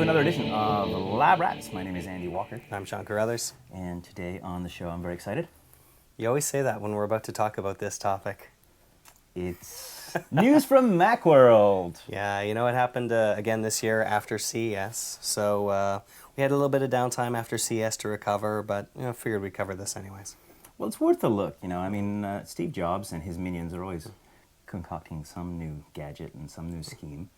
another edition of Lab Rats. My name is Andy Walker. I'm Sean Carruthers. And today on the show, I'm very excited. You always say that when we're about to talk about this topic. It's news from Macworld. Yeah, you know what happened again this year after CES. So we had a little bit of downtime after CES to recover, but figured we'd cover this anyways. Well, it's worth a look. Steve Jobs and his minions are always concocting some new gadget and some new scheme.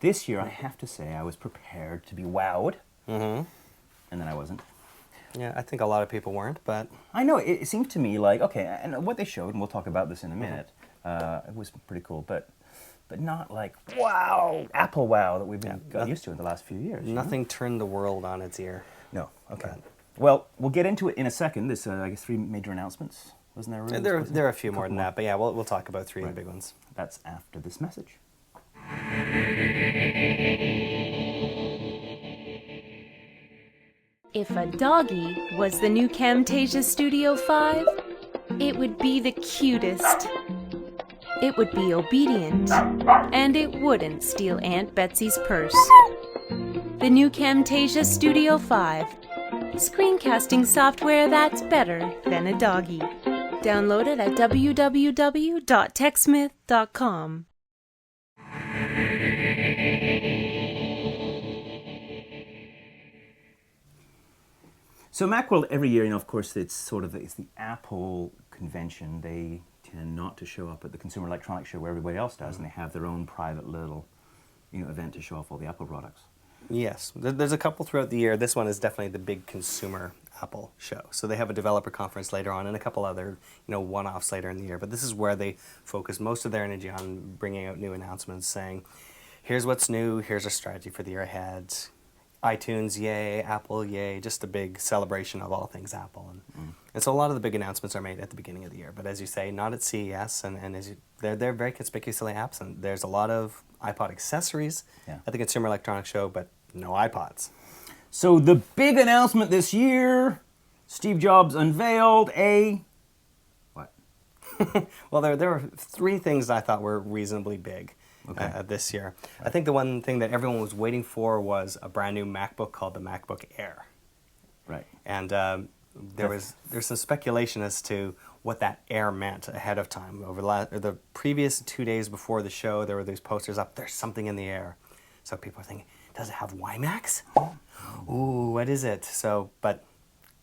This year, I have to say, I was prepared to be wowed, and then I wasn't. Yeah, I think a lot of people weren't, but... I know, it seemed to me like, okay, and what they showed, and we'll talk about this in a minute, it was pretty cool, but not like, wow, Apple wow that we've been got used to in the last few years. Nothing turned the world on its ear. No, okay. Well, we'll get into it in a second. There's, I guess, 3 major announcements. Wasn't there? Really? There are a few more than that, but yeah, we'll talk about 3 big ones. That's after this message. If a doggy was the new Camtasia Studio 5, it would be the cutest. It would be obedient, and it wouldn't steal Aunt Betsy's purse. The new Camtasia Studio 5, screencasting software that's better than a doggy. Download it at www.techsmith.com. So Macworld every year, of course, it's the Apple convention. They tend not to show up at the Consumer Electronics Show where everybody else does, and they have their own private little, event to show off all the Apple products. Yes, there's a couple throughout the year. This one is definitely the big consumer Apple show. So they have a developer conference later on and a couple other, one-offs later in the year. But this is where they focus most of their energy on bringing out new announcements, saying, here's what's new, here's our strategy for the year ahead. iTunes, yay, Apple, yay, just a big celebration of all things Apple. And so a lot of the big announcements are made at the beginning of the year. But as you say, not at CES, they're very conspicuously absent. There's a lot of iPod accessories at the Consumer Electronics Show, but no iPods. So the big announcement this year, Steve Jobs unveiled a... What? Well, there were 3 things I thought were reasonably big. This year. Right. I think the one thing that everyone was waiting for was a brand new MacBook called the MacBook Air. Right. And there's some speculation as to what that Air meant ahead of time. Over the previous 2 days before the show, there were these posters up, there's something in the air. So people are thinking, does it have WiMAX? Ooh, what is it? But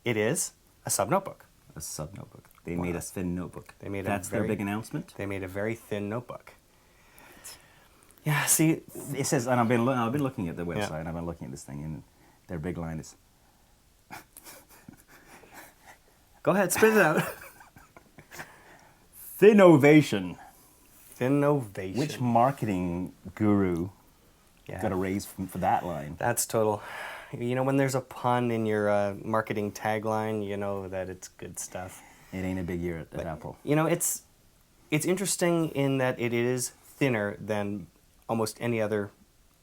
it is a sub-notebook. A sub-notebook. They made a thin notebook. That's their big announcement? They made a very thin notebook. Yeah, see, it says, and I've been looking at the website, and I've been looking at this thing, and their big line is... Go ahead, spit it out. Thinnovation. Thinnovation. Which marketing guru got a raise for that line? That's total. When there's a pun in your marketing tagline, you know that it's good stuff. It ain't a big year at Apple. It's interesting in that it is thinner than almost any other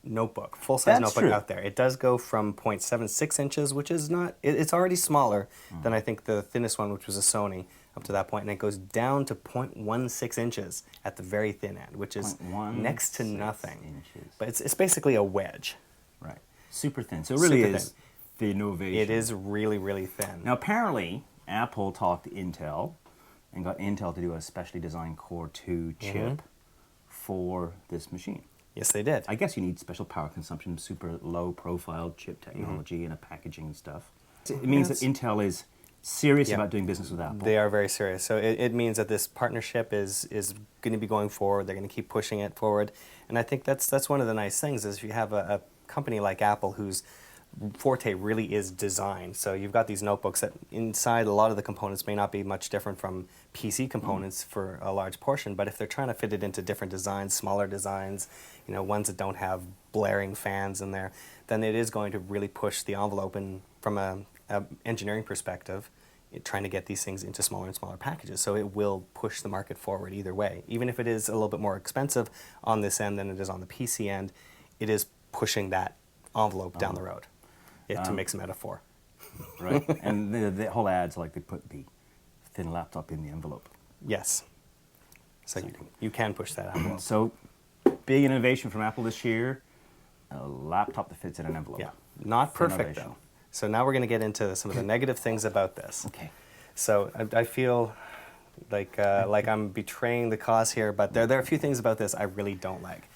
notebook, full-size notebook out there. It does go from 0.76 inches, which is not, it's already smaller than I think the thinnest one, which was a Sony, up to that point, and it goes down to 0.16 inches at the very thin end, which is next to nothing. But it's basically a wedge. Right. Super thin. So it really is the innovation. It is really, really thin. Now, apparently, Apple talked to Intel and got Intel to do a specially designed Core 2 chip for this machine. Yes, they did. I guess you need special power consumption, super low profile chip technology and a packaging and stuff. It means that Intel is serious about doing business with Apple. They are very serious. So it means that this partnership is going to be going forward. They're going to keep pushing it forward. And I think that's one of the nice things is if you have a company like Apple whose forte really is design. So you've got these notebooks that inside a lot of the components may not be much different from PC components for a large portion, but if they're trying to fit it into different designs, smaller designs, ones that don't have blaring fans in there, then it is going to really push the envelope from a engineering perspective, trying to get these things into smaller and smaller packages. So it will push the market forward either way. Even if it is a little bit more expensive on this end than it is on the PC end, it is pushing that envelope down the road. To mix a metaphor. Right. And the whole ad's like they put the thin laptop in the envelope. Yes. So you can push that envelope. So big innovation from Apple this year, a laptop that fits in an envelope. Yeah. Not perfect, innovation. though. So now we're going to get into some of the negative things about this. Okay. So I feel like I'm betraying the cause here, but there are a few things about this I really don't like.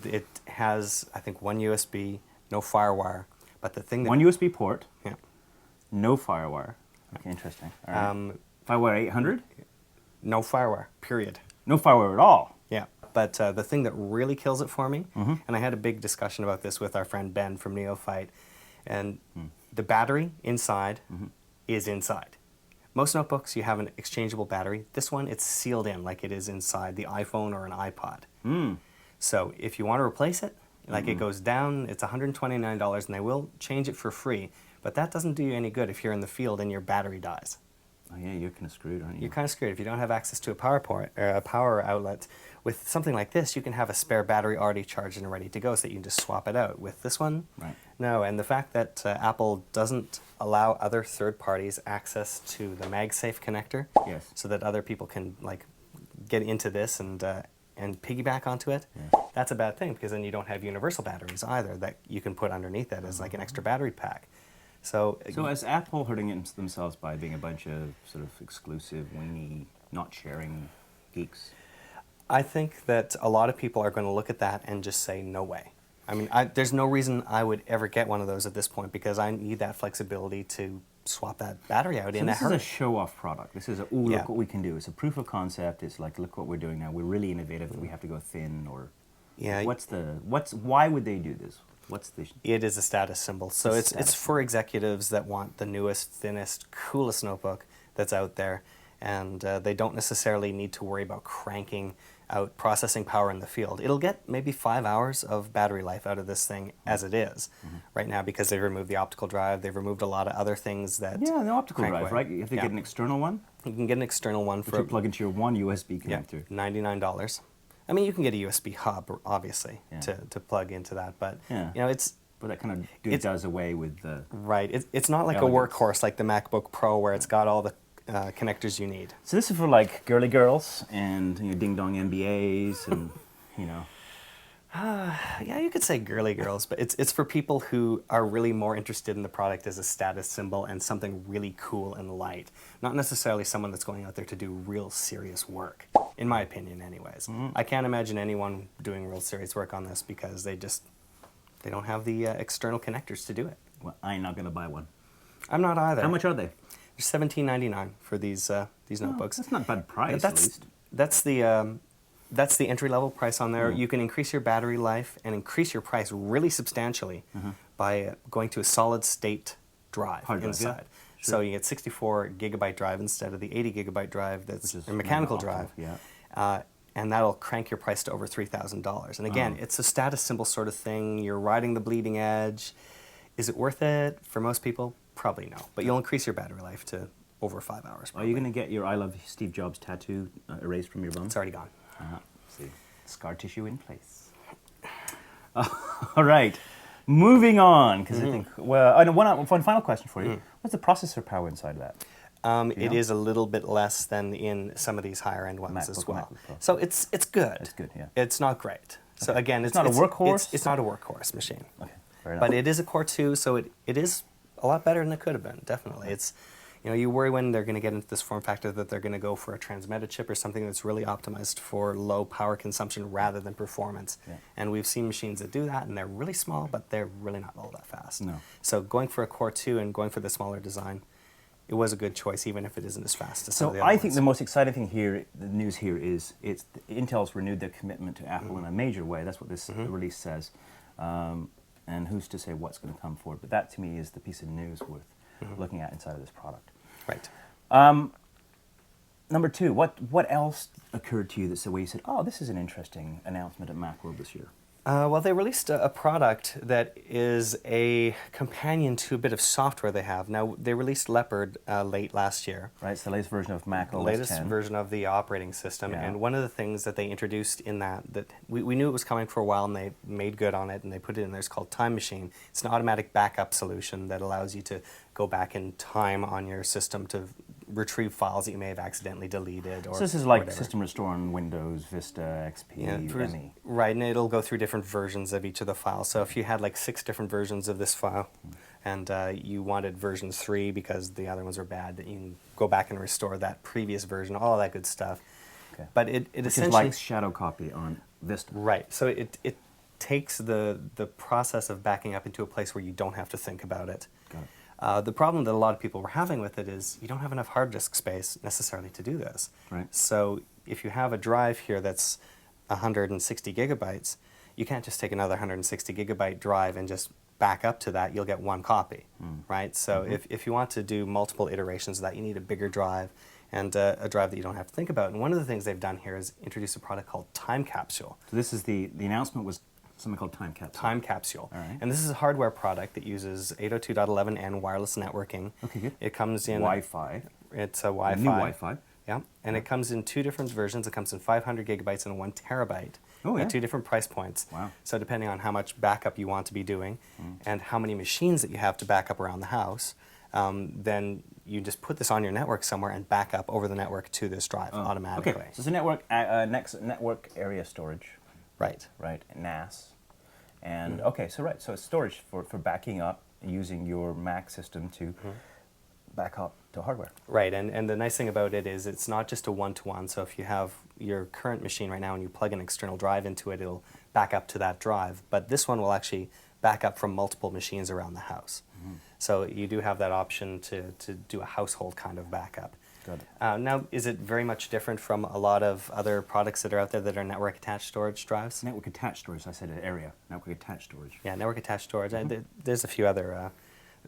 It has, I think, one USB, no FireWire, but the thing that... One USB port, Yeah. no FireWire. Okay, interesting. All right. FireWire 800? No FireWire, period. No FireWire at all. Yeah, but the thing that really kills it for me, and I had a big discussion about this with our friend Ben from Neophyte, and the battery inside is inside. Most notebooks, you have an exchangeable battery. This one, it's sealed in like it is inside the iPhone or an iPod. So if you want to replace it, like it goes down, it's $129, and they will change it for free, but that doesn't do you any good if you're in the field and your battery dies. Oh yeah, you're kind of screwed, aren't you? You're kind of screwed if you don't have access to a power outlet. With something like this, you can have a spare battery already charged and ready to go, so that you can just swap it out. With this one, Right. no. And the fact that Apple doesn't allow other third parties access to the MagSafe connector, Yes. so that other people can like get into this and piggyback onto it, that's a bad thing, because then you don't have universal batteries either that you can put underneath it as like an extra battery pack. So is Apple hurting themselves by being a bunch of sort of exclusive, weenie, not sharing geeks? I think that a lot of people are going to look at that and just say, no way. I mean, there's no reason I would ever get one of those at this point, because I need that flexibility to swap that battery out in a This is hurry. a show-off product. This is look what we can do. It's a proof of concept. It's like, look what we're doing now. We're really innovative. We have to go thin, or Yeah. why would they do this? What's the... It is a status symbol. So It's it's for executives that want the newest, thinnest, coolest notebook that's out there, and they don't necessarily need to worry about cranking out processing power in the field. It'll get maybe 5 hours of battery life out of this thing as it is right now, because they've removed the optical drive. They've removed a lot of other things that... Yeah, the optical crank drive, away. right? You have to get an external one, You can get an external one which for you plug into your one USB yeah, connector. $99. I mean, you can get a USB hub, obviously, Yeah. to plug into that, but Yeah. you know, it's... But that kind of It's- does away with the... Right. It's not like Elegance. a workhorse like the MacBook Pro, where it's got all the connectors you need. So this is for like girly girls and ding-dong MBAs and, Yeah, you could say girly girls, but it's for people who are really more interested in the product as a status symbol and something really cool and light. Not necessarily someone that's going out there to do real serious work, in my opinion anyways. I can't imagine anyone doing real serious work on this, because they don't have the external connectors to do it. Well, I ain't not going to buy one. I'm not either. How much are they? They're $17.99 for these notebooks. That's not a bad price, at least. That's the entry-level price on there. You can increase your battery life and increase your price really substantially by going to a solid-state drive Hard drive, inside. yeah. So you get 64-gigabyte drive instead of the 80-gigabyte drive that's Which is a mechanical optical, drive. yeah. And that'll crank your price to over $3,000. And again, it's a status symbol sort of thing. You're riding the bleeding edge. Is it worth it? For most people, probably no. But you'll increase your battery life to over 5 hours. Are you going to get your I Love Steve Jobs tattoo erased from your bum? It's already gone. See, scar tissue in place. All right, moving on, because I think, well, I know one final question for you. What's the processor power inside of that? It is a little bit less than in some of these higher end ones as MacBook, well. MacBook Pro. So it's good. It's good, yeah. It's not great. So again, it's not a workhorse? It's not a workhorse machine. Okay, fair enough. But it is a Core 2, so it is a lot better than it could have been. Definitely, it's you worry when they're going to get into this form factor that they're going to go for a transmeta chip or something that's really optimized for low power consumption rather than performance. Yeah. And we've seen machines that do that, and they're really small, but they're really not all that fast. No. So going for a Core 2 and going for the smaller design, it was a good choice, even if it isn't as fast as some of So the other I think ones. the most exciting thing here, the news here, is Intel's renewed their commitment to Apple in a major way. That's what this release says. And who's to say what's going to come forward? But that, to me, is the piece of news worth looking at inside of this product. Right. Number two, what else occurred to you that's the way you said, oh, this is an interesting announcement at Macworld this year? Well, they released a product that is a companion to a bit of software they have. Now, they released Leopard late last year. Right, it's the latest version of Mac The OS latest 10. version of the operating system. Yeah. And one of the things that they introduced in that we knew it was coming for a while, and they made good on it, and they put it in there. It's called Time Machine. It's an automatic backup solution that allows you to go back in time on your system to retrieve files that you may have accidentally deleted. Or So this is like whatever. System Restore on Windows, Vista, XP, ME. Right, and it'll go through different versions of each of the files. So if you had like 6 different versions of this file, and you wanted version 3 because the other ones were bad, that you can go back and restore that previous version, all of that good stuff. Okay. But it Which essentially... is like shadow copy on Vista. Right, so it takes the process of backing up into a place where you don't have to think about it. Got it. The problem that a lot of people were having with it is you don't have enough hard disk space necessarily to do this. Right. So if you have a drive here that's 160 gigabytes, you can't just take another 160 gigabyte drive and just back up to that. You'll get one copy, right? So if you want to do multiple iterations of that, you need a bigger drive and a drive that you don't have to think about. And one of the things they've done here is introduce a product called Time Capsule. So this is the announcement was something called Time Capsule. Time Capsule. All right. And this is a hardware product that uses 802.11n wireless networking. Okay, good. It comes in... Wi-Fi. It's a Wi-Fi. New Wi-Fi. Yeah, and it comes in 2 different versions. It comes in 500 gigabytes and 1 terabyte. Oh, yeah. At 2 different price points. Wow. So depending on how much backup you want to be doing and how many machines that you have to back up around the house, then you just put this on your network somewhere and back up over the network to this drive automatically. Okay, so it's a network area storage, Right. right? NAS. And okay, so right, so it's storage for backing up using your Mac system to back up to hardware. Right, and the nice thing about it is it's not just a one-to-one. So if you have your current machine right now and you plug an external drive into it, it'll back up to that drive. But this one will actually back up from multiple machines around the house. So you do have that option to do a household kind of backup. Good. Now, is it very much different from a lot of other products that are out there that are network attached storage drives? Network attached storage, I said area. Network attached storage. Yeah, network attached storage. There's a few other,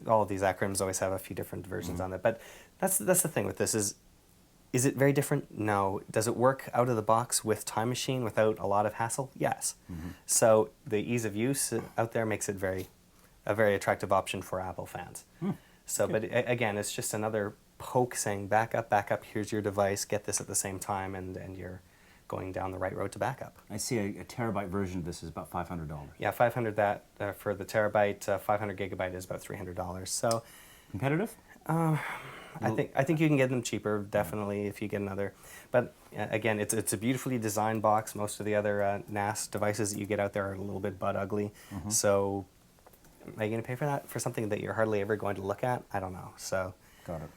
all of these acronyms always have a few different versions on it. But that's the thing with this is it very different? No. Does it work out of the box with Time Machine without a lot of hassle? Yes. So the ease of use out there makes it a very attractive option for Apple fans. So, but again, it's just another poke saying back up, here's your device, get this at the same time, and you're going down the right road to backup. I see a terabyte version of this is about $500. Yeah, 500 that for the terabyte, 500 gigabyte is about $300. So Competitive? I think you can get them cheaper, definitely, if you get another. But again, it's a beautifully designed box. Most of the other NAS devices that you get out there are a little bit butt ugly. So are you going to pay for that for something that you're hardly ever going to look at? I don't know. So Got it.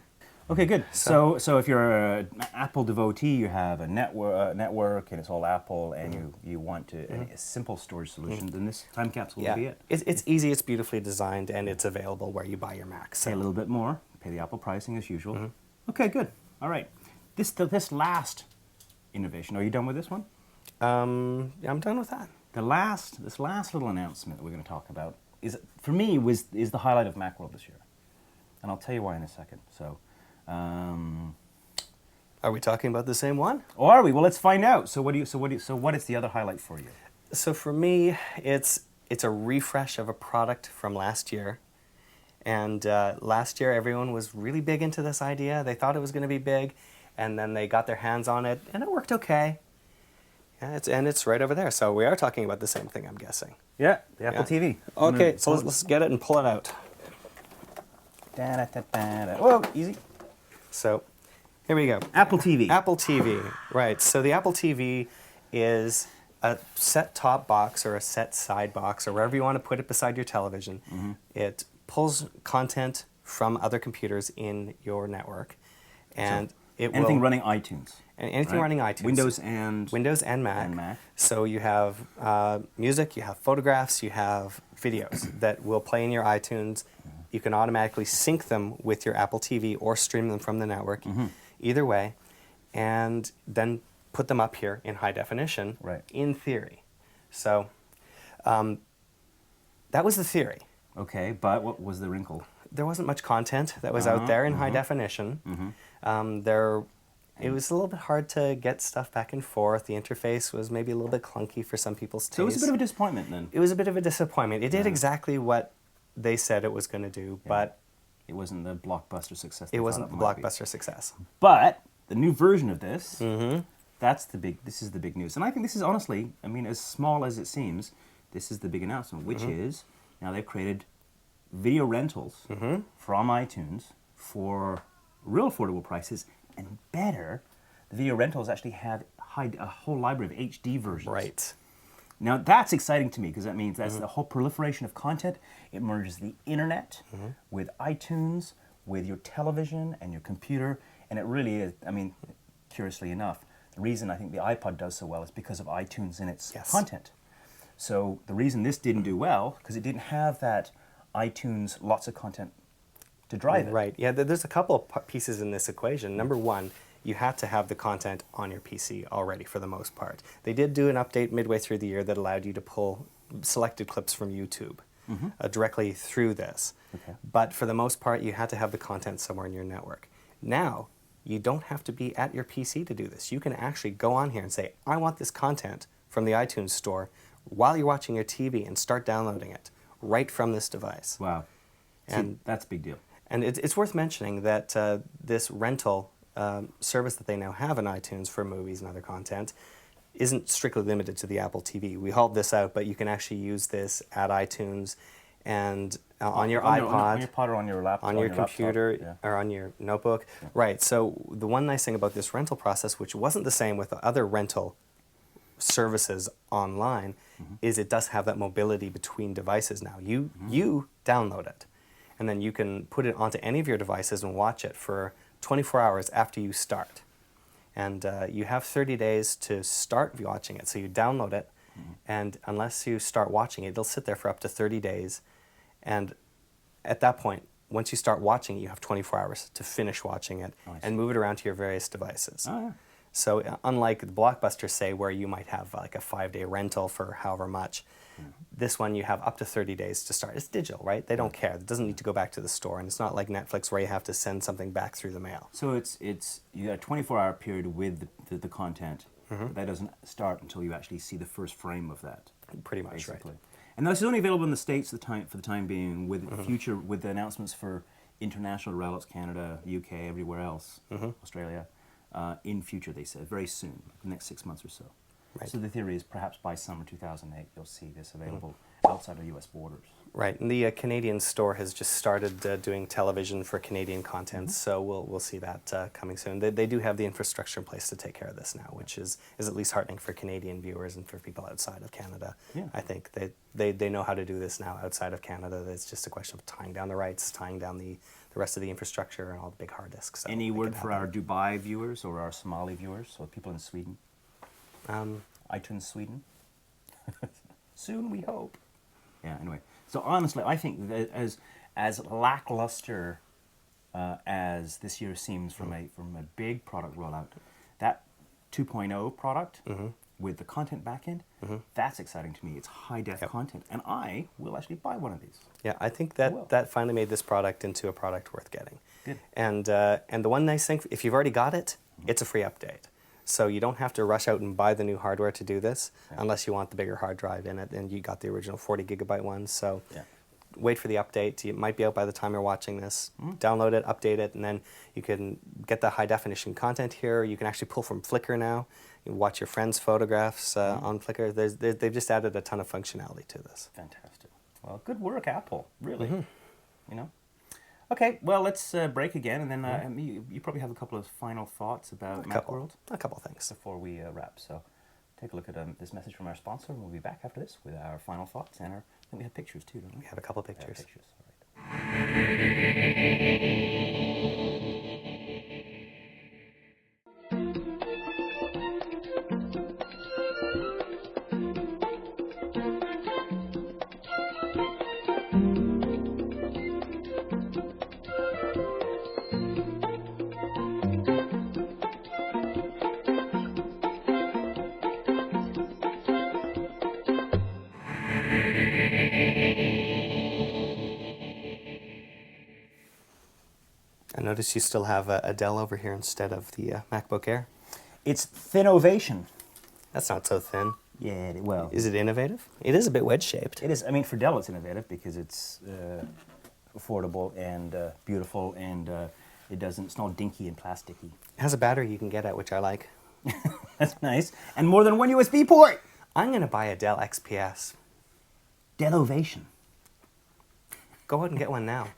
Okay, good. So if you're an Apple devotee, you have a network and it's all Apple, and you want a simple storage solution, then this Time Capsule will be it. It's easy, it's beautifully designed, and it's available where you buy your Mac. Pay a little bit more, pay the Apple pricing as usual. Okay, good. All right. This last innovation, are you done with this one? Yeah, I'm done with that. This last little announcement that we're going to talk about is, for me, is the highlight of Macworld this year. And I'll tell you why in a second. So, Are we talking about the same one? or are we? Well, let's find out. So what is the other highlight for you? So for me, it's a refresh of a product from last year. And last year, everyone was really big into this idea. They thought it was going to be big, and then they got their hands on it, and it worked okay. Yeah, it's right over there. So we are talking about the same thing, I'm guessing. Yeah, the Apple TV. Okay, so let's get it and pull it out. Whoa, easy. So here we go. Apple TV. Apple TV, right. So the Apple TV is a set top box or a set side box or wherever you want to put it beside your television. It pulls content from other computers in your network, and Anything running iTunes. And anything running iTunes. Windows and Mac. And Mac. So you have music, you have photographs, you have videos that will play in your iTunes. You can automatically sync them with your Apple TV or stream them from the network, either way, and then put them up here in high definition, in theory. So that was the theory. Okay, but what was the wrinkle? There wasn't much content that was out there in high definition. It was a little bit hard to get stuff back and forth. The interface was maybe a little bit clunky for some people's taste. So it was a bit of a disappointment then. It was a bit of a disappointment. It did exactly what they said it was going to do, but it wasn't the blockbuster success. It wasn't the blockbuster success. But the new version of this, this is the big news. And I think this is honestly, I mean, as small as it seems, this is the big announcement, which is now they've created video rentals from iTunes for real affordable prices, and better, the video rentals actually have a whole library of HD versions. Right. Now that's exciting to me because that means that's the whole proliferation of content. It merges the internet with iTunes, with your television and your computer, and it really is, I mean, curiously enough, the reason I think the iPod does so well is because of iTunes and its content. So the reason this didn't do well, because it didn't have that iTunes lots of content to drive it. Right. Yeah, there's a couple of pieces in this equation. Number one, you had to have the content on your PC already for the most part. They did do an update midway through the year that allowed you to pull selected clips from YouTube directly through this. Okay. But for the most part, you had to have the content somewhere in your network. Now, you don't have to be at your PC to do this. You can actually go on here and say, I want this content from the iTunes store while you're watching your TV and start downloading it right from this device. Wow. And See, that's a big deal. And it's worth mentioning that this rental service that they now have in iTunes for movies and other content isn't strictly limited to the Apple TV. We hauled this out, but you can actually use this at iTunes and on your iPod, on your pod or on your laptop, on your computer, laptop, or on your notebook. Yeah. Right. So the one nice thing about this rental process, which wasn't the same with the other rental services online, is it does have that mobility between devices now. You download it, and then you can put it onto any of your devices and watch it for 24 hours after you start. And you have 30 days to start watching it. So you download it, and unless you start watching it, it'll sit there for up to 30 days. And at that point, once you start watching it, you have 24 hours to finish watching it and move it around to your various devices. Oh, yeah. So unlike the Blockbuster, say, where you might have like a 5-day rental for however much, this one you have up to 30 days to start. It's digital, right? They don't care. It doesn't need to go back to the store, and it's not like Netflix where you have to send something back through the mail. So it's you got a 24-hour period with the content, but that doesn't start until you actually see the first frame of that. Pretty much, basically. right. And this is only available in the States for the time being. With future, with the announcements for international rollouts, Canada, UK, everywhere else, Australia, in future, they said very soon, the next 6 months or so. Right. So the theory is perhaps by summer 2008, you'll see this available outside of U.S. borders. Right, and the Canadian store has just started doing television for Canadian content, so we'll see that coming soon. They do have the infrastructure in place to take care of this now, which is at least heartening for Canadian viewers and for people outside of Canada. Yeah. I think they know how to do this now outside of Canada. It's just a question of tying down the rights, tying down the rest of the infrastructure and all the big hard disks. So any word for our Dubai viewers or our Somali viewers, or people in Sweden? iTunes Sweden? Soon, we hope. Yeah, anyway. So honestly, I think that as lackluster as this year seems from a big product rollout, that 2.0 product with the content backend, that's exciting to me. It's high-def content, and I will actually buy one of these. Yeah, I think that finally made this product into a product worth getting. Good. And the one nice thing, if you've already got it, it's a free update. So you don't have to rush out and buy the new hardware to do this, unless you want the bigger hard drive in it, and you got the original 40 gigabyte one. So wait for the update. It might be out by the time you're watching this. Download it, update it, and then you can get the high definition content here. You can actually pull from Flickr now. You can watch your friends' photographs on Flickr. They've just added a ton of functionality to this. Fantastic. Well, good work, Apple. Really. You know. Okay, well, let's break again, and then you probably have a couple of final thoughts about Macworld. A couple things. Before we wrap. So take a look at this message from our sponsor, and we'll be back after this with our final thoughts. And I think we have pictures, too, don't we? We have a couple of pictures. All right. I notice you still have a Dell over here instead of the MacBook Air. It's Thinnovation. That's not so thin. Yeah, well. Is it innovative? It is a bit wedge-shaped. It is. I mean, for Dell, it's innovative because it's affordable and beautiful, and it's not dinky and plasticky. It has a battery you can get at, which I like. That's nice. And more than one USB port. I'm going to buy a Dell XPS. Dellovation. Go ahead and get one now.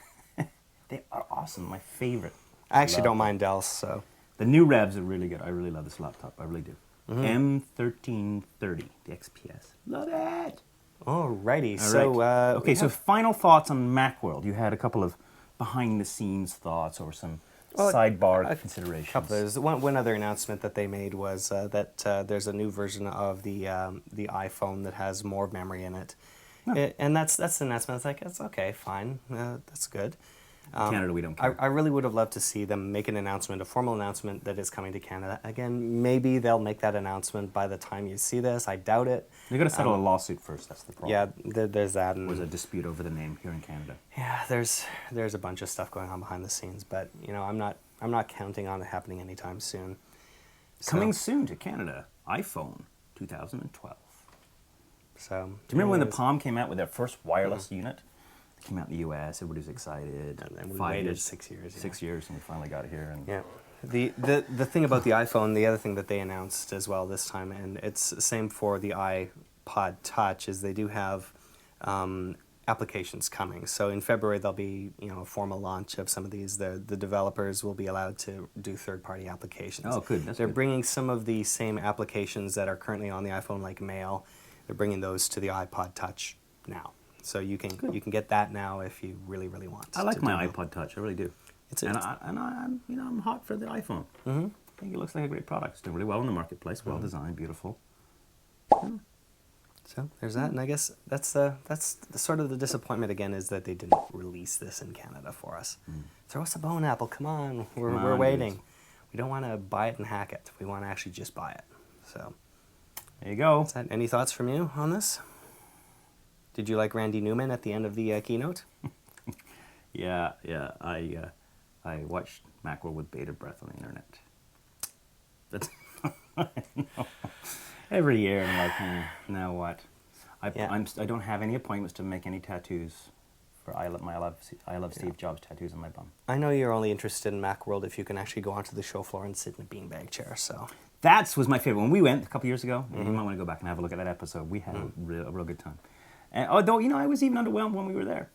They are awesome. My favorite. I actually Love don't it. mind Dells, so. The new revs are really good. I really love this laptop. I really do. Mm-hmm. M1330, the XPS. Love it. Alrighty, All so right. Okay, we so have- final thoughts on Macworld. You had a couple of behind-the-scenes thoughts or some Well, sidebar a considerations. there's one other announcement that they made was that there's a new version of the iPhone that has more memory in it, and that's the announcement. It's like it's okay, fine, that's good. In Canada, we don't care. I really would have loved to see them make an announcement, a formal announcement that is coming to Canada. Again, maybe they'll make that announcement by the time you see this. I doubt it. They're going to settle a lawsuit first. That's the problem. Yeah, there's that. And There's a dispute over the name here in Canada. yeah, there's a bunch of stuff going on behind the scenes, but I'm not counting on it happening anytime soon. So- Coming soon to Canada, iPhone 2012. So Do you remember when the anyways, Palm came out with their first wireless unit? It came out in the U.S. Everybody was excited. And then we 5 waited years, 6 years. Yeah. 6 years, and we finally got it here. And Yeah. The thing about the iPhone, the other thing that they announced as well this time, and it's the same for the iPod Touch, is they do have applications coming. So in February there'll be a formal launch of some of these. The developers will be allowed to do third-party applications. Oh, good. That's They're good. bringing some of the same applications that are currently on the iPhone, like Mail. They're bringing those to the iPod Touch now. So you can get that now if you really want. I like to my do that. iPod Touch. I really do. It's and I'm hot for the iPhone. Mm-hmm. I think it looks like a great product. It's doing really well in the marketplace. Well designed, beautiful. So there's that, and I guess that's the sort of the disappointment again is that they didn't release this in Canada for us. Throw us a bone, Apple. Come on, we're Come on, waiting. dudes. We don't want to buy it and hack it. We want to actually just buy it. So, There you go. is that any thoughts from you on this? Did you like Randy Newman at the end of the keynote? Yeah. I watched Macworld with bated breath on the internet. That's every year. I'm like, now what? Yeah. I don't have any appointments to make any tattoos. For I love Steve Jobs tattoos on my bum. I know you're only interested in Macworld if you can actually go onto the show floor and sit in a beanbag chair. So That was my favorite. When we went a couple years ago, you might want to go back and have a look at that episode. We had a real good time. And although, I was even underwhelmed when we were there.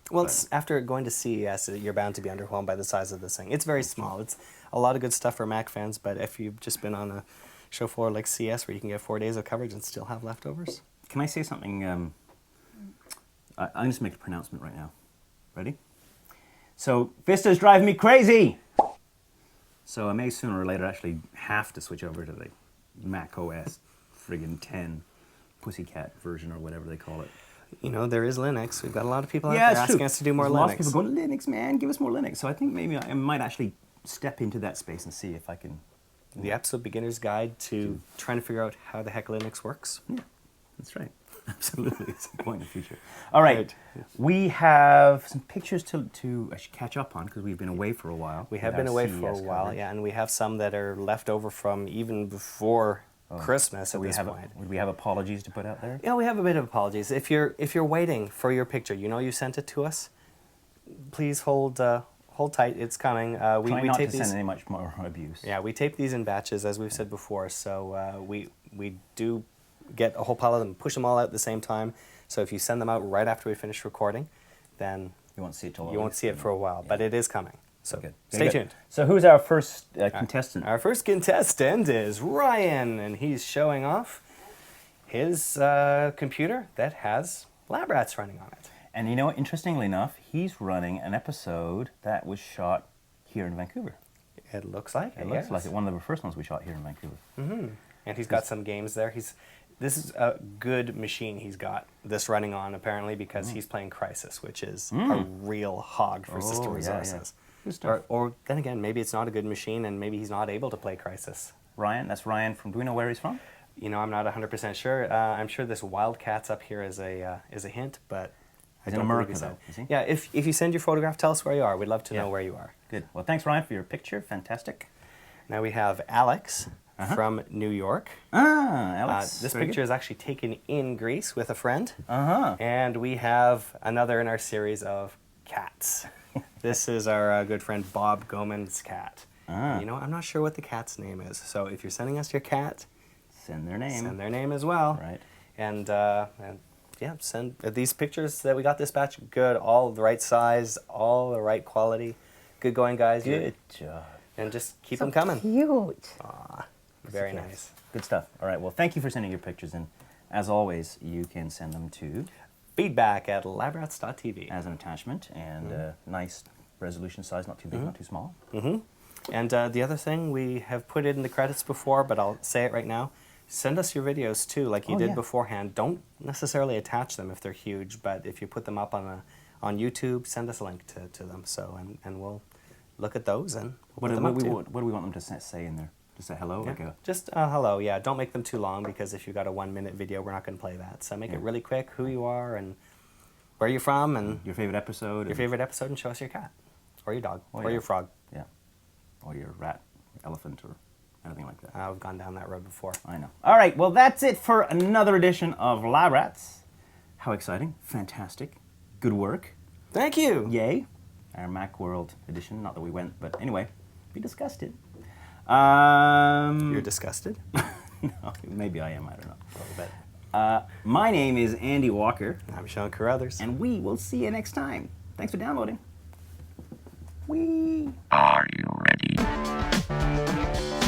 well, it's, after going to CES, you're bound to be underwhelmed by the size of this thing. It's very small. It's a lot of good stuff for Mac fans, but if you've just been on a show floor like CES where you can get 4 days of coverage and still have leftovers. Can I say something? I'm just make a pronouncement right now. Ready? So, Vista's driving me crazy! So I may sooner or later actually have to switch over to the Mac OS friggin' 10 Pussycat version or whatever they call it. There is Linux. We've got a lot of people out Yeah, there it's asking true. us to do more There's Linux. lots of people going, Linux, man, give us more Linux. So I think maybe I might actually step into that space and see if I can. The absolute beginner's guide to trying to figure out how the heck Linux works. Yeah, that's right. Absolutely, it's a point in the future. All right, Right. we have some pictures to catch up on because we've been away for a while. We have with been our away for a CES while, coverage. yeah, and we have some that are left over from even before Christmas So at we this have point. we have apologies to put out there. Yeah, we have a bit of apologies. If you're waiting for your picture, you sent it to us. Please hold tight. It's coming. Try We not tape to these. send any much more abuse. Yeah, we tape these in batches, as we've said before. So we do get a whole pile of them, push them all out at the same time. So if you send them out right after we finish recording, then You won't see it till you won't see it for a while. But it is coming. So Good. stay tuned. So who's our first contestant? Our first contestant is Ryan, and he's showing off his computer that has lab rats running on it. And interestingly enough, he's running an episode that was shot here in Vancouver. It looks like It looks like it. One of the first ones we shot here in Vancouver. And he's got some games there. This is a good machine he's got this running on, apparently, because he's playing Crysis, which is a real hog for system yeah, resources. Good stuff. Or then again, maybe it's not a good machine, and maybe he's not able to play Crysis. Ryan, that's Ryan from. Do we know where he's from? I'm not 100% sure. I'm sure this Wildcats up here is a hint, but He's I in don't America, believe so. though, is he? Yeah, if you send your photograph, tell us where you are. We'd love to Yeah. know where you are. Good. Well, thanks, Ryan, for your picture. Fantastic. Now we have Alex from New York. Alex. This very picture is actually taken in Greece with a friend. Uh-huh. And we have another in our series of cats. This is our good friend Bob Goman's cat. I'm not sure what the cat's name is. So if you're sending us your cat, Send their name. send their name as well. Right. And yeah, send these pictures that we got this batch. Good, all the right size, all the right quality. Good going, guys. Good job. And just keep them coming. Cute. Very nice. Good stuff. All right. Well, thank you for sending your pictures in. As always, you can send them to Feedback@labrats.tv. as an attachment and nice resolution size, not too big, not too small. And the other thing, we have put it in the credits before, but I'll say it right now. Send us your videos too, like you Oh, did yeah. beforehand. Don't necessarily attach them if they're huge, but if you put them up on YouTube, send us a link to them. So and we'll look at those and What we'll do, put them up too. what do we want them to say in there? Just say hello? Yeah. Like a, Just hello, yeah. Don't make them too long because if you got a 1-minute video, we're not going to play that. So make it really quick, who you are and where you're from and your favorite episode? your favorite episode, and show us your cat or your dog Oh, or yeah. your frog. Yeah. Or your rat, elephant, or anything like that. We've gone down that road before. I know. All right, well, that's it for another edition of Lab Rats. How exciting. Fantastic. Good work. Thank you. Yay. Our Macworld edition. Not that we went, but anyway, we discussed it. You're disgusted? No, maybe I am, I don't know. A little bit. My name is Andy Walker, I'm Sean Carruthers. and we will see you next time. Thanks for downloading. Wee. Are you ready?